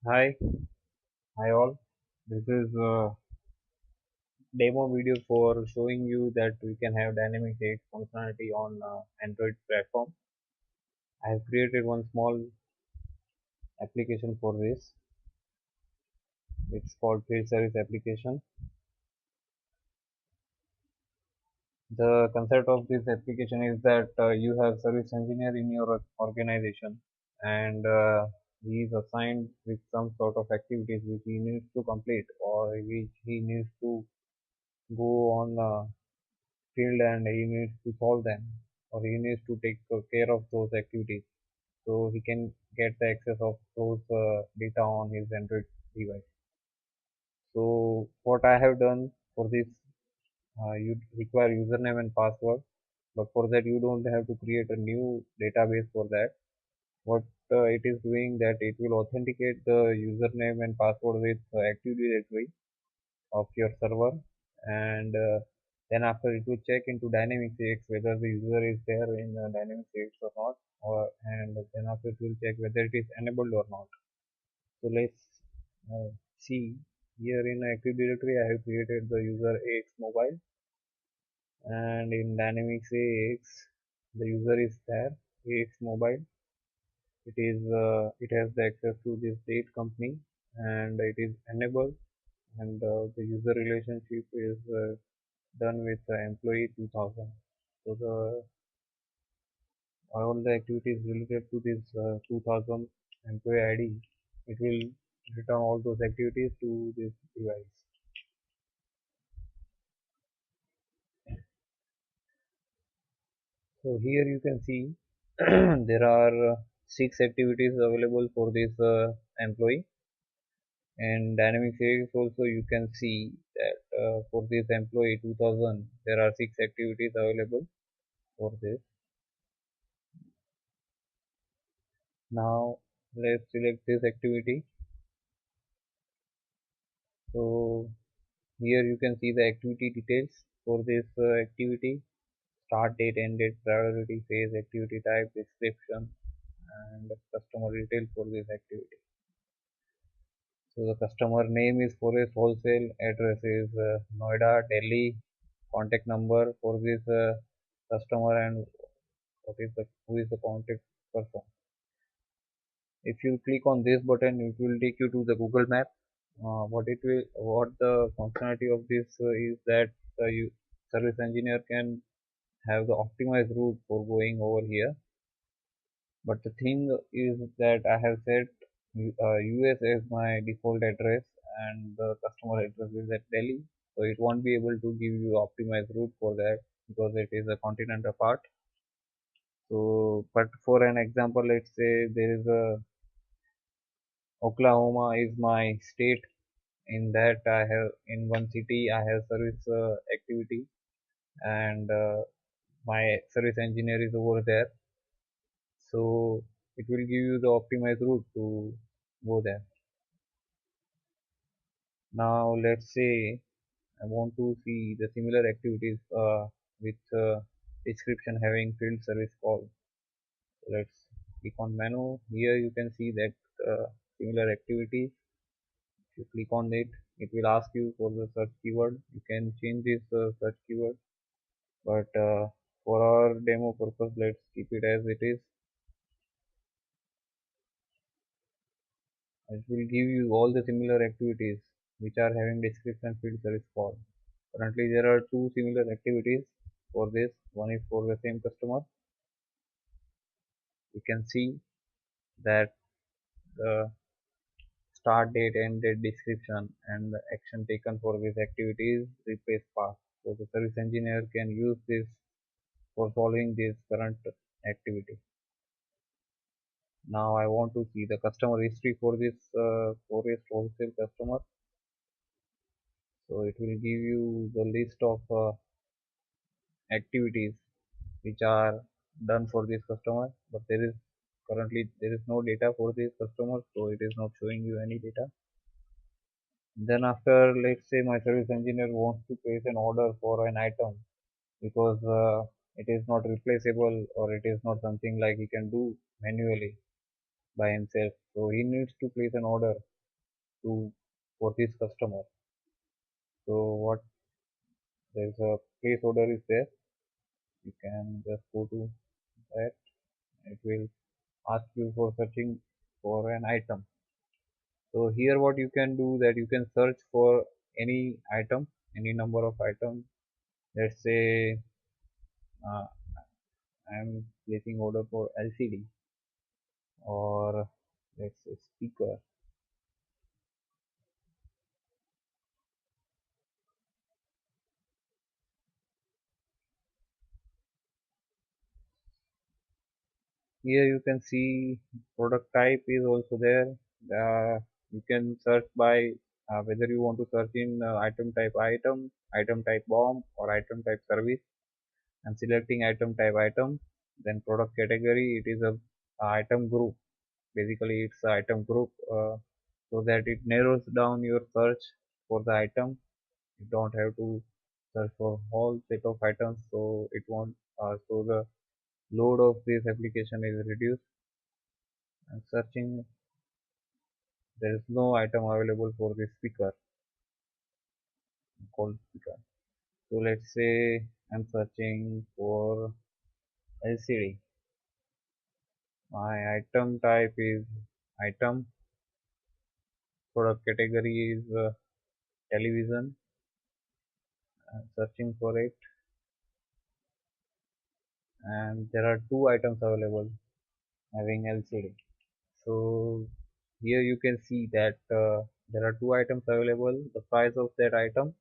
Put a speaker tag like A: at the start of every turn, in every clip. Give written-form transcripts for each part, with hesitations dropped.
A: Hi, hi all. This is a demo video for showing you that we can have dynamic date functionality on Android platform. I have created one small application for this. It's called field service application. The concept of this application is that you have service engineer in your organization, and he is assigned with some sort of activities which he needs to complete or which he needs to go on field and he needs to solve them or he needs to take care of those activities so he can get the access of those data on his Android device. So what I have done for this, you require username and password, but for that you don't have to create a new database for that. What it is doing that it will authenticate the username and password with Active Directory of your server, and then after it will check into Dynamics AX whether the user is there in Dynamics AX or not, and then after it will check whether it is enabled or not. So let's see here in Active Directory I have created the user AX mobile, and in Dynamics AX the user is there AX mobile. It has the access to this date company and it is enabled, and the user relationship is done with employee 2000. So the all the activities related to this 2000 employee ID, it will return all those activities to this device. So here you can see there are six activities available for this employee, and Dynamics AX also you can see that for this employee 2000 there are six activities available for this. Now let's select this activity. So here you can see the activity details for this activity: start date, end date, priority, phase, activity type, description, and customer detail for this activity. So the customer name is Forest Wholesale, address is Noida, Delhi, contact number for this customer, and who is the contact person. If you click on this button, it will take you to the Google Map. What the functionality of this is that service engineer can have the optimized route for going over here. But the thing is that I have set US as my default address and the customer address is at Delhi. So it won't be able to give you optimized route for that because it is a continent apart. So, but for an example, let's say there is a Oklahoma is my state. In that, I have in one city I have service activity, and my service engineer is over there. So it will give you the optimized route to go there. Now let's say I want to see the similar activities with description having field service call. So let's click on menu. Here you can see that similar activities. If you click on it, it will ask you for the search keyword. You can change this search keyword, but for our demo purpose, let's keep it as it is. It will give you all the similar activities which are having description field service call. Currently, there are two similar activities for this. One is for the same customer. You can see that the start date, end date, description, and the action taken for this activity is replace path. So the service engineer can use this for solving this current activity. Now I want to see the customer history for this Forest wholesale customer. So it will give you the list of activities which are done for this customer, but there is no data for this customer, so it is not showing you any data. Then after, let's say my service engineer wants to place an order for an item because it is not replaceable or it is not something like he can do manually by himself, so he needs to place an order. to for this customer. So what there's a place order is there. You can just go to that. It will ask you for searching for an item. So here what you can do that you can search for any item, any number of items. Let's say uh, I'm placing order for LCD, or let's say speaker. Here you can see product type is also there. You can search by whether you want to search in item type bomb, or item type service. I'm selecting item type item. Then product category, it is a item group. Basically, it's a item group, so that it narrows down your search for the item. You don't have to search for whole set of items, so it won't. So the load of this application is reduced. And searching, there is no item available for this speaker called speaker. So let's say I'm searching for LCD. My item type is item. Product category is television. I'm searching for it, and there are two items available having LCD. So here you can see that there are two items available. The price of that item,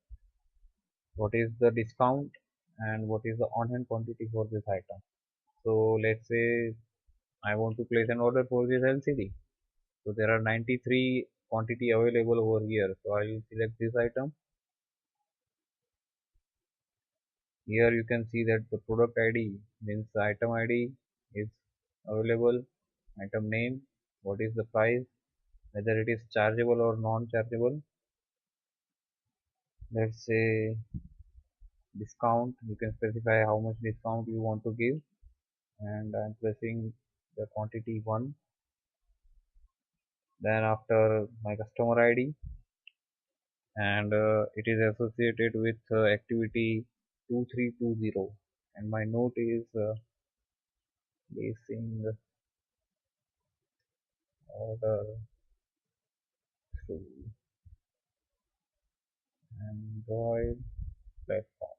A: what is the discount, and what is the on-hand quantity for this item. So let's say I want to place an order for this LCD. So there are 93 quantity available over here. So I will select this item. Here you can see that the product ID means the item ID is available, item name, what is the price, whether it is chargeable or non-chargeable. Let's say discount, you can specify how much discount you want to give, and I'm pressing the quantity 1. Then after my customer ID, and it is associated with activity 2320, and my note is placing order through Android platform.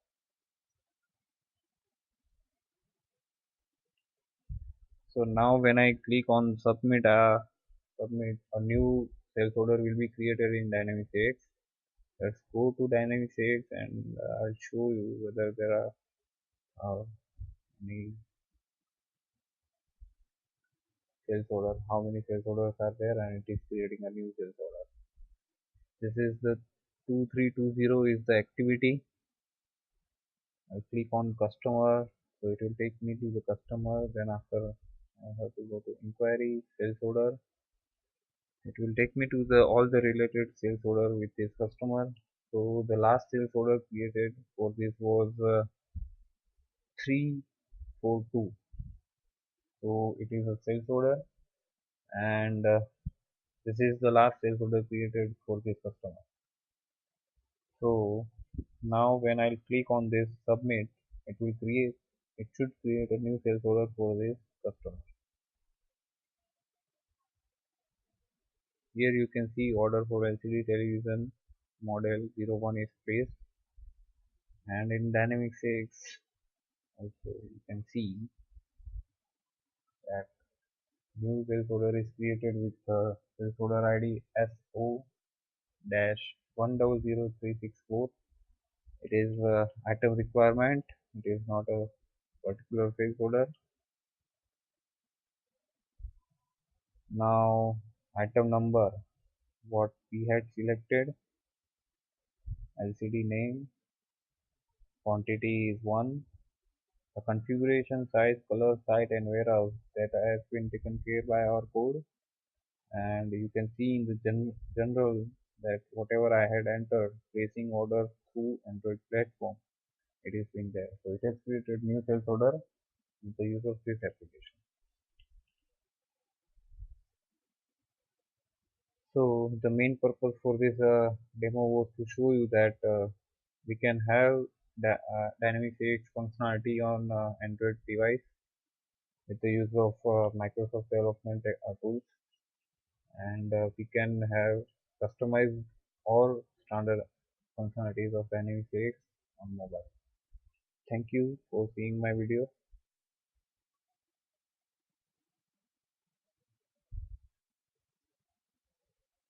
A: So now when I click on submit, a new sales order will be created in Dynamics AX. Let's go to Dynamics AX, and I'll show you whether there are any sales order, how many sales orders are there, and it is creating a new sales order. This is the 2320 is the activity. I'll click on customer, so it will take me to the customer. Then after I have to go to inquiry, sales order. It will take me to the all the related sales order with this customer. So the last sales order created for this was 342. So it is a sales order, and this is the last sales order created for this customer. So now when I click on this submit, it should create a new sales order for this customer. Here you can see order for LCD television model 01 is placed, and in Dynamics 6 also you can see that new sales order is created with sales order ID SO-100364. It is item requirement. It is not a particular sales order. Now item number, what we had selected, LCD name, quantity is 1. The configuration, size, color, site and warehouse, that has been taken care by our code. And you can see in the general that whatever I had entered, placing order through Android platform, it is in there. So it has created new sales order with the use of this application. So the main purpose for this demo was to show you that we can have dynamic AX functionality on Android device with the use of Microsoft development tools, and we can have customized or standard functionalities of dynamic AX on mobile. Thank you for seeing my video.